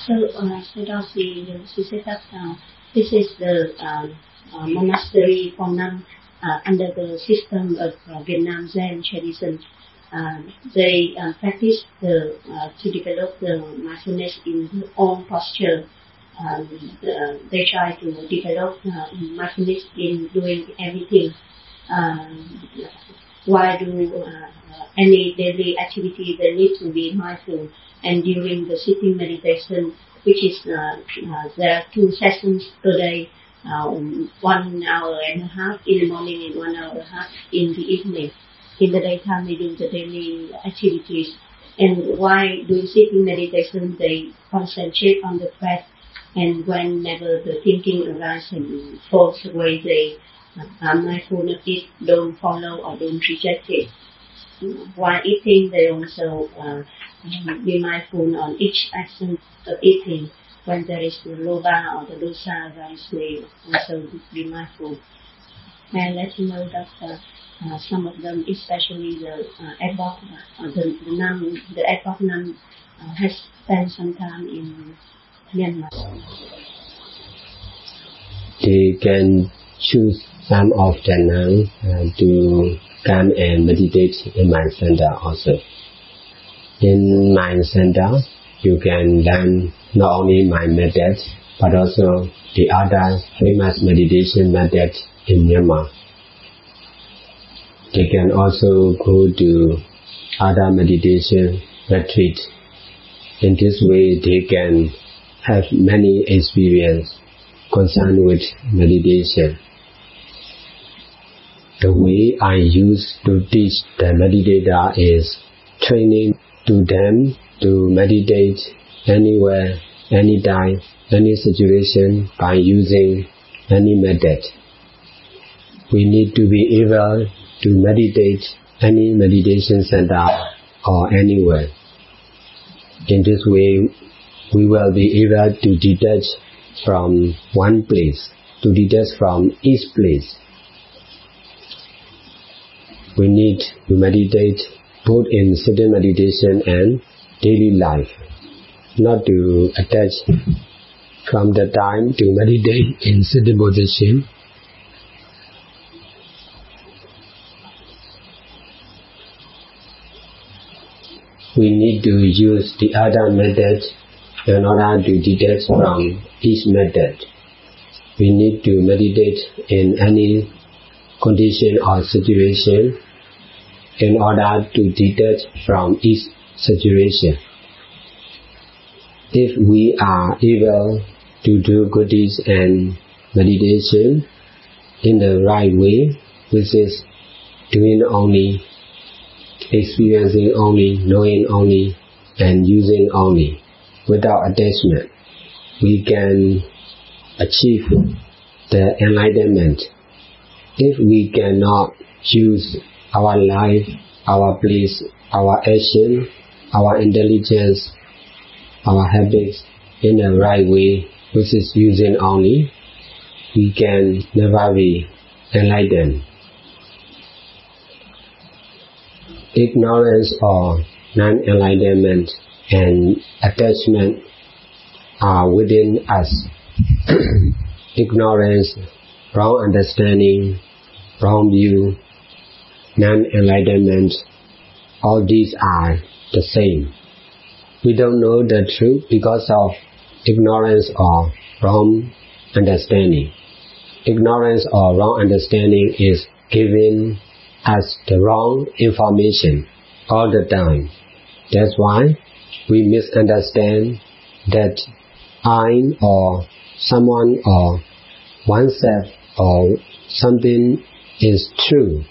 Sayadaw, she said that this is the monastery for nuns under the system of Vietnam Zen tradition. They practice to develop the mindfulness in their own posture. They try to develop mindfulness in doing everything. While doing any daily activity, they need to be mindful. And during the sitting meditation, which is there are 2 sessions per day, 1 hour and a half in the morning and 1 hour and a half in the evening. In the daytime, they do the daily activities. And while doing sitting meditation, they concentrate on the breath. And whenever the thinking arises and falls away, they are mindful of it, don't follow or don't reject it. While eating, they also be mindful on each action of eating. When there is the lobha or the dosa arise, they also be mindful. And let you know that some of them, especially the adult, the adult nun, has spent some time in Myanmar. They can choose some of the nuns to come and meditate in my center also. In my center, you can learn not only my method, but also the other famous meditation method in Myanmar. They can also go to other meditation retreat. In this way, they can have many experience concerned with meditation. The way I use to teach the meditator is training to them to meditate anywhere, anytime, any situation by using any method. We need to be able to meditate any meditation center or anywhere. In this way, we will be able to detach from one place, to detach from each place. We need to meditate both in sitting meditation and daily life, not to attach from the time to meditate in sitting position. We need to use the other method in order to detach from each method. We need to meditate in any condition or situation in order to detach from each situation. If we are able to do good deeds and meditation in the right way, which is doing only, experiencing only, knowing only, and using only, without attachment, we can achieve the enlightenment. If we cannot use our life, our place, our action, our intelligence, our habits in the right way, which is using only, we can never be enlightened. Ignorance or non-enlightenment and attachment are within us. Ignorance, wrong understanding, wrong view, non-enlightenment, all these are the same. We don't know the truth because of ignorance or wrong understanding. Ignorance or wrong understanding is giving us the wrong information all the time. That's why we misunderstand that I or someone or oneself or something is true.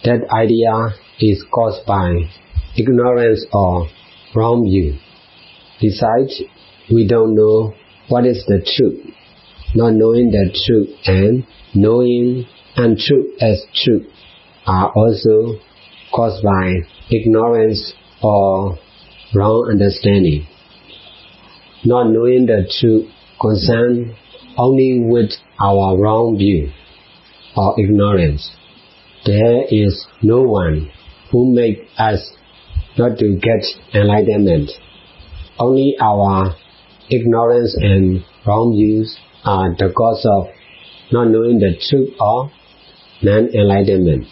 That idea is caused by ignorance or wrong view. Besides, we don't know what is the truth. Not knowing the truth and knowing untruth as truth are also caused by ignorance or wrong understanding. Not knowing the truth concerned only with our wrong view or ignorance. There is no one who makes us not to get enlightenment. Only our ignorance and wrong views are the cause of not knowing the truth or non-enlightenment.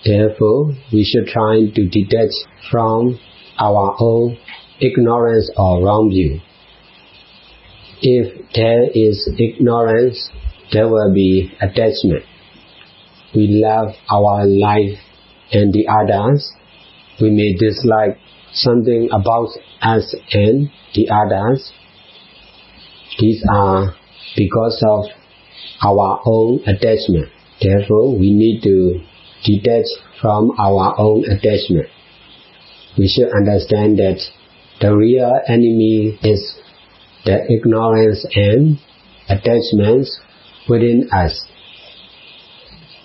Therefore, we should try to detach from our own ignorance or wrong view. If there is ignorance, there will be attachment. We love our life and the others. We may dislike something about us and the others. These are because of our own attachment. Therefore, we need to detach from our own attachment. We should understand that the real enemy is the ignorance and attachments within us.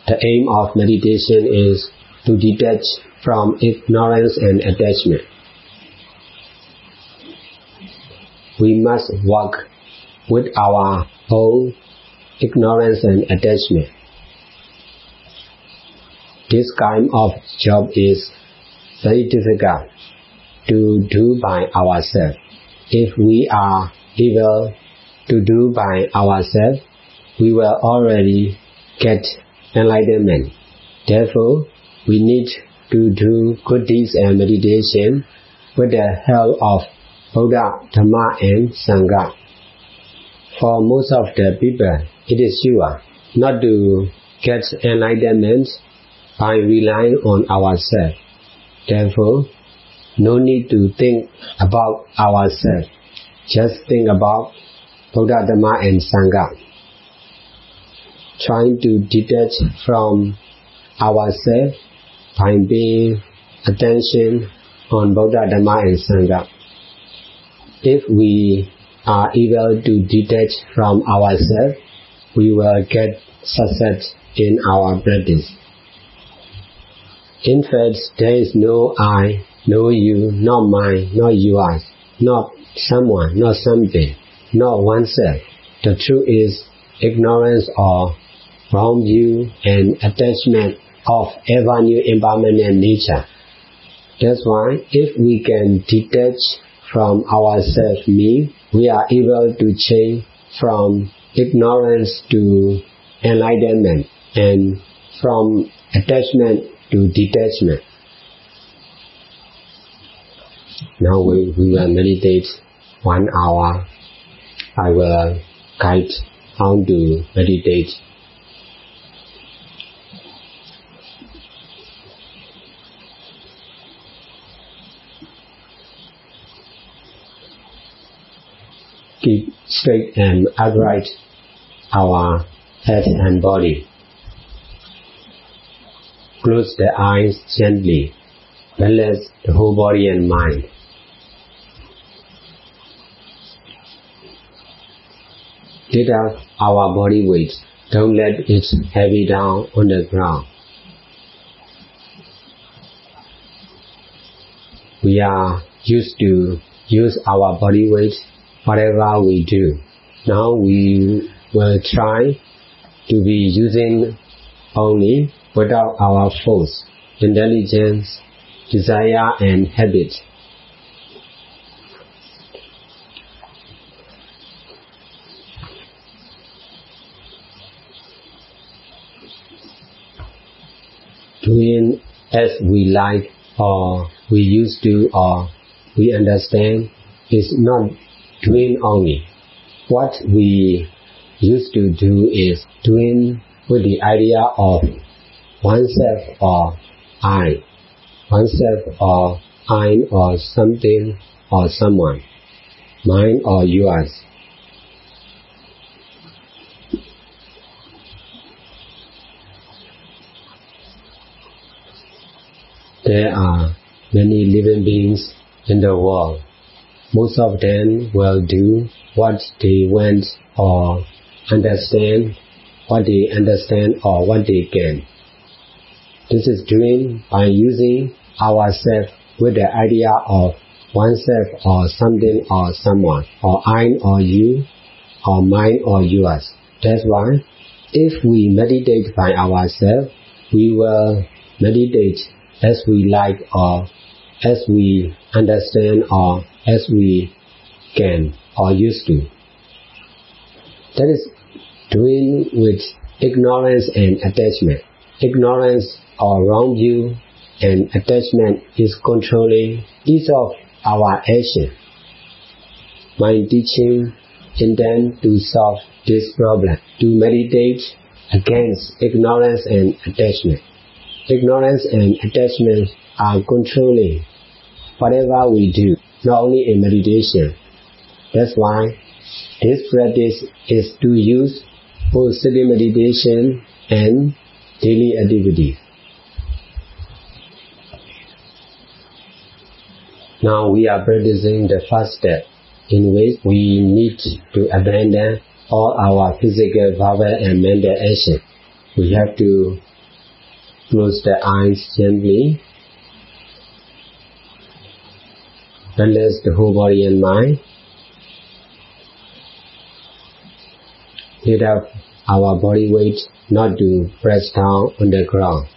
The aim of meditation is to detach from ignorance and attachment. We must work with our own ignorance and attachment. This kind of job is very difficult to do by ourselves. If we are able to do by ourselves, we will already get enlightenment. Therefore, we need to do good deeds and meditation with the help of Buddha, Dhamma and Sangha. For most of the people, it is sure not to get enlightenment by relying on ourselves. Therefore, no need to think about ourselves. Just think about Buddha, Dhamma and Sangha. Trying to detach from ourselves by paying attention on Buddha, Dhamma and Sangha. If we are able to detach from ourselves, we will get success in our practice. In fact, there is no I, no you, not mine, not yours, not someone, not something, not oneself. The truth is ignorance or wrong view and attachment of ever new impermanent nature. That's why if we can detach from ourselves, we are able to change from ignorance to enlightenment and from attachment to detachment. Now we will meditate 1 hour. I will guide how to meditate. Keep straight and upright our head and body. Close the eyes gently. Balance the whole body and mind. Lift up our body weight. Don't let it heavy down on the ground. We are used to use our body weight whatever we do. Now we will try to be using only without our force, intelligence, desire and habit. Doing as we like or we used to or we understand is not doing only. What we used to do is doing with the idea of oneself or I, oneself or I or something or someone, mine or yours. There are many living beings in the world. Most of them will do what they want or understand what they understand or what they can. This is doing by using ourselves with the idea of oneself or something or someone, or I or you, or mine or yours. That's why if we meditate by ourselves, we will meditate as we like or as we understand or as we can or used to. That is doing with ignorance and attachment. Ignorance or wrong view and attachment is controlling each of our action. My teaching intends to solve this problem, to meditate against ignorance and attachment. Ignorance and attachment are controlling whatever we do, not only in meditation. That's why this practice is to use for steady meditation and daily activities. Now we are practicing the first step, in which we need to abandon all our physical, verbal and mental action. We have to close the eyes gently, relax the whole body and mind, lift up our body weight, not to press down on the ground.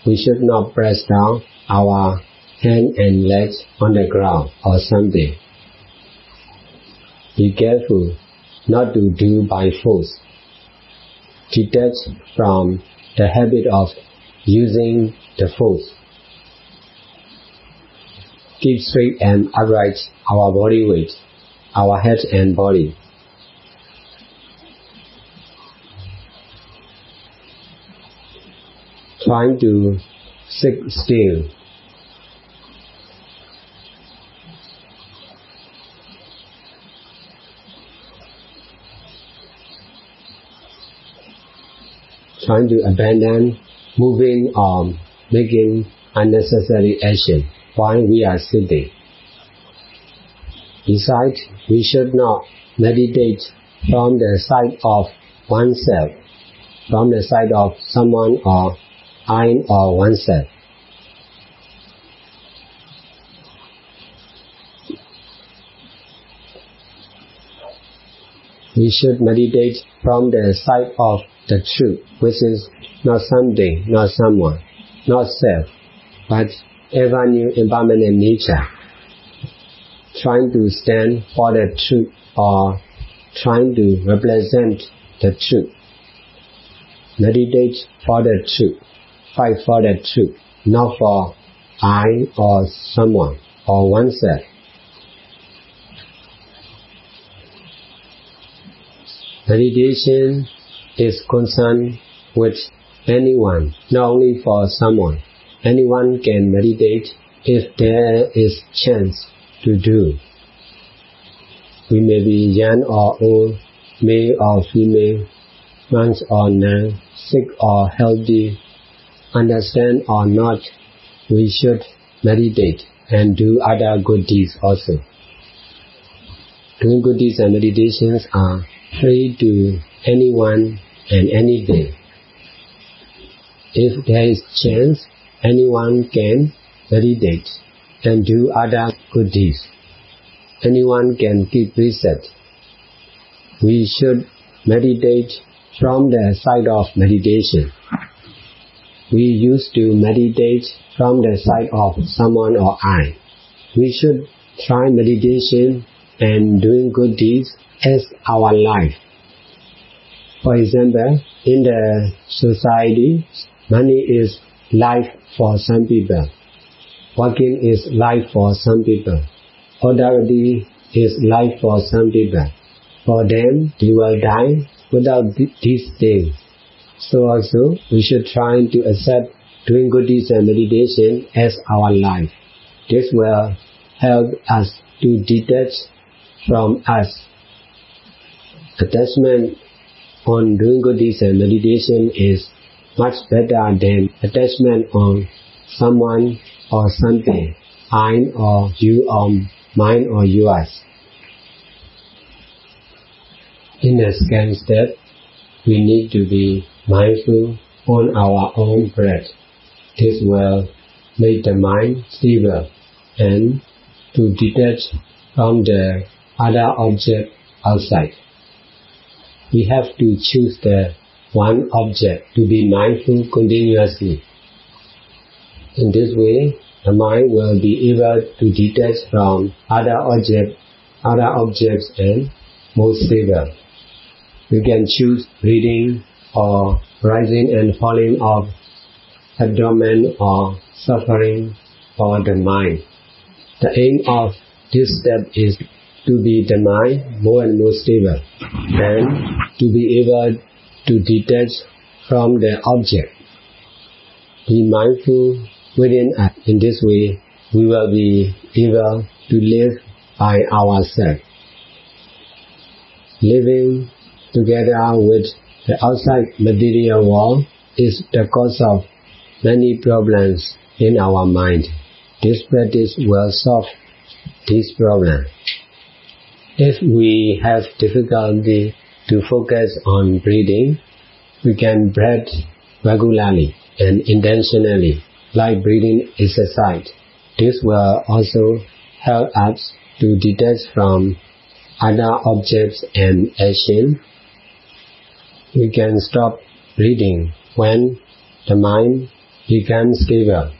We should not press down our hand and legs on the ground or something. Be careful not to do by force. Detach from the habit of using the force. Keep straight and upright our body weight, our head and body. Trying to sit still. Trying to abandon moving or making unnecessary action while we are sitting. Besides, we should not meditate from the side of oneself, from the side of someone or I or oneself. We should meditate from the side of the truth, which is not something, not someone, not self, but ever new impermanent nature. Trying to stand for the truth or trying to represent the truth. Meditate for the truth. Fight for the truth, not for I or someone or oneself. Meditation is concerned with anyone, not only for someone. Anyone can meditate if there is chance to do. We may be young or old, male or female, monks or nun, sick or healthy, understand or not, we should meditate and do other good deeds also. Doing good deeds and meditations are free to anyone and any day. If there is chance, anyone can meditate and do other good deeds. Anyone can keep reset. We should meditate from the side of meditation. We used to meditate from the side of someone or I. We should try meditation and doing good deeds as our life. For example, in the society, money is life for some people. Working is life for some people. Authority is life for some people. For them, they will die without these things. So also, we should try to accept doing good deeds and meditation as our life. This will help us to detach from us. Attachment on doing good deeds and meditation is much better than attachment on someone or something, I or you or mine or yours. In the second step, we need to be mindful on our own breath. This will make the mind stable and to detach from the other object outside. We have to choose the one object to be mindful continuously. In this way, the mind will be able to detach from other objects and more stable. You can choose reading or rising and falling of abdomen or suffering for the mind. The aim of this step is to be the mind more and more stable and to be able to detach from the object. Be mindful within us. In this way, we will be able to live by ourselves. Living together with the outside material world is the cause of many problems in our mind. This practice will solve this problem. If we have difficulty to focus on breathing, we can breathe regularly and intentionally, like breathing exercise. This will also help us to detach from other objects and actions. We can stop breathing when the mind becomes stable.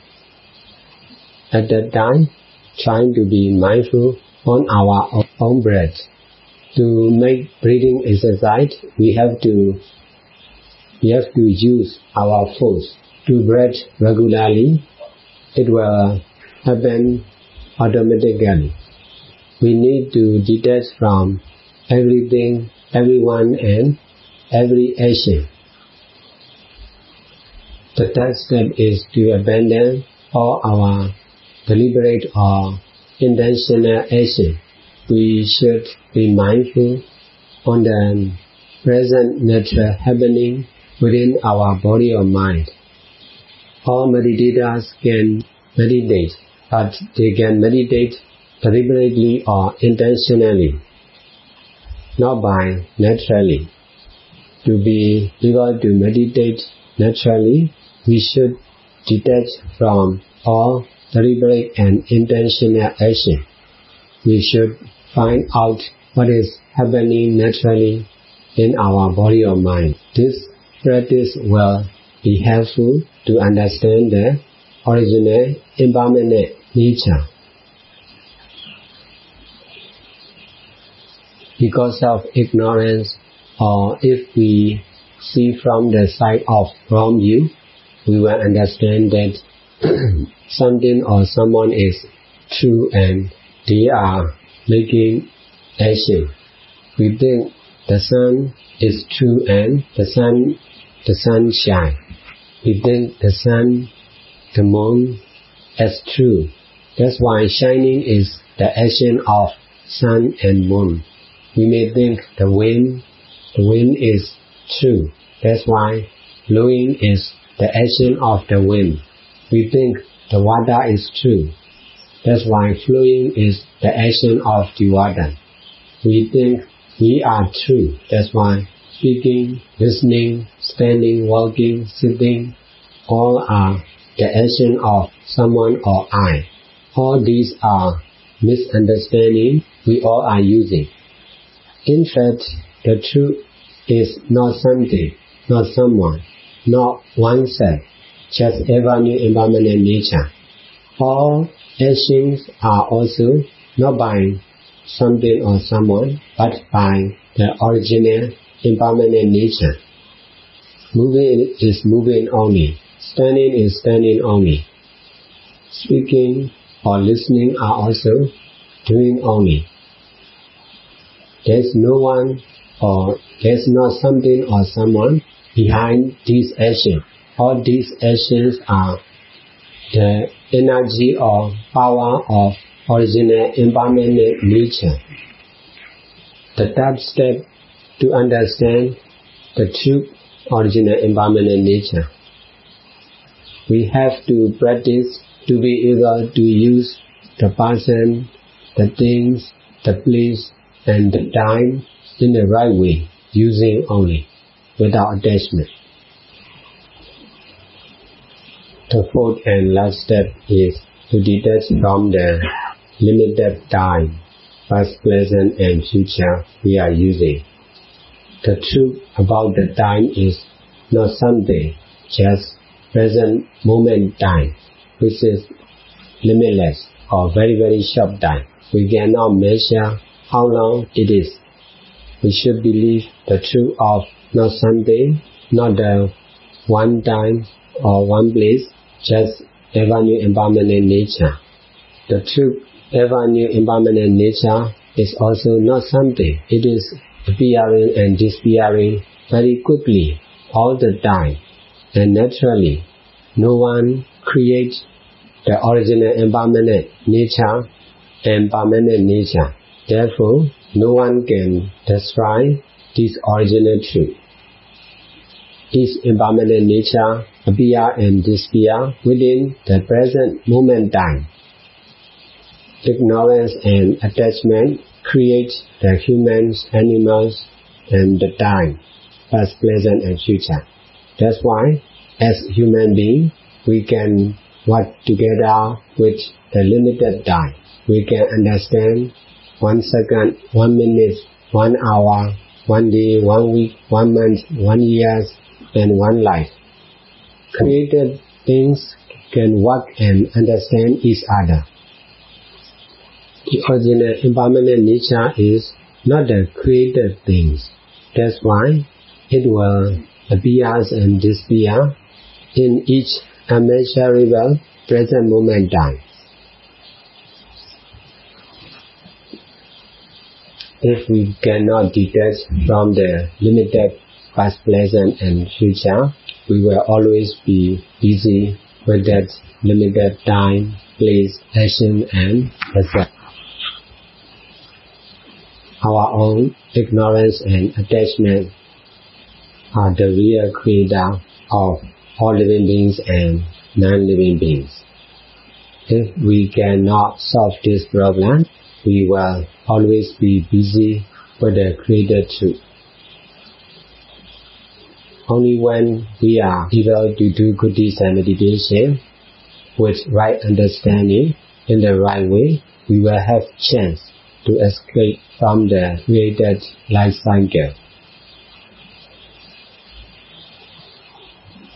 At that time, trying to be mindful on our own breath. To make breathing exercise, we have to use our force. To breathe regularly, it will happen automatically. We need to detach from everything, everyone, and every action. The third step is to abandon all our deliberate or intentional action. We should be mindful on the present nature happening within our body or mind. All meditators can meditate, but they can meditate deliberately or intentionally, not by naturally. To be able to meditate naturally, we should detach from all deliberate and intentional action. We should find out what is happening naturally in our body or mind. This practice will be helpful to understand the original impermanent nature. Because of ignorance, or if we see from the side of wrong view, we will understand that something or someone is true and they are making action. We think the sun is true and the sun shines. We think the moon is true. That's why shining is the action of sun and moon. We may think the wind is true. That's why blowing is the action of the wind. We think the water is true. That's why flowing is the action of the water. We think we are true. That's why speaking, listening, standing, walking, sitting, all are the action of someone or I. All these are misunderstandings we all are using. In fact, the truth is not something, not someone, not oneself, just ever new impermanent nature. All actions are also not by something or someone, but by the original impermanent nature. Moving is moving only. Standing is standing only. Speaking or listening are also doing only. There's no one or there's not something or someone behind these actions. All these actions are the energy or power of original impermanent nature. The third step to understand the true original impermanent nature. We have to practice to be able to use the person, the things, the place, and the time in the right way, using only, without attachment. The fourth and last step is to detach from the limited time, past, present, and future we are using. The truth about the time is not something, just present moment time. which is limitless or very, very short time. We cannot measure how long it is. We should believe the truth of not something, not the one time or one place, just ever new impermanent nature. The truth, ever new impermanent nature is also not something. It is appearing and disappearing very quickly all the time and naturally. No one creates the original impermanent nature and permanent nature. Therefore, no one can destroy this original truth. Each impermanent nature appear and disappear within the present moment time. Ignorance and attachment create the humans, animals, and the time, past, present, and future. That's why, as human beings, we can work together with the limited time. We can understand 1 second, 1 minute, 1 hour, 1 day, 1 week, 1 month, 1 year, and 1 life. Created things can work and understand each other. The original impermanent nature is not the created things. That's why it will appear and disappear in each immeasurable present moment time. If we cannot detach from the limited past, present, and future, we will always be busy with that limited time, place, action, and result. Our own ignorance and attachment are the real creator of all living beings and non-living beings. If we cannot solve this problem, we will always be busy with the created truth. Only when we are able to do good deeds and meditation with right understanding in the right way, we will have chance to escape from the created life cycle.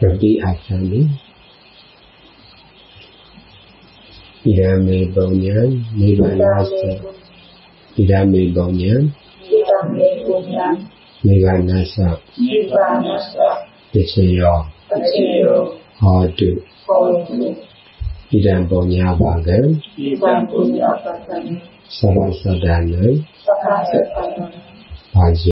Repeat after me. Idame Bonyan, Nivanasa. Idame Bonyan, Nivanasa. Vichayo, Hodu. Idam Bonya Vàng, Sarvasadana, Bhaji.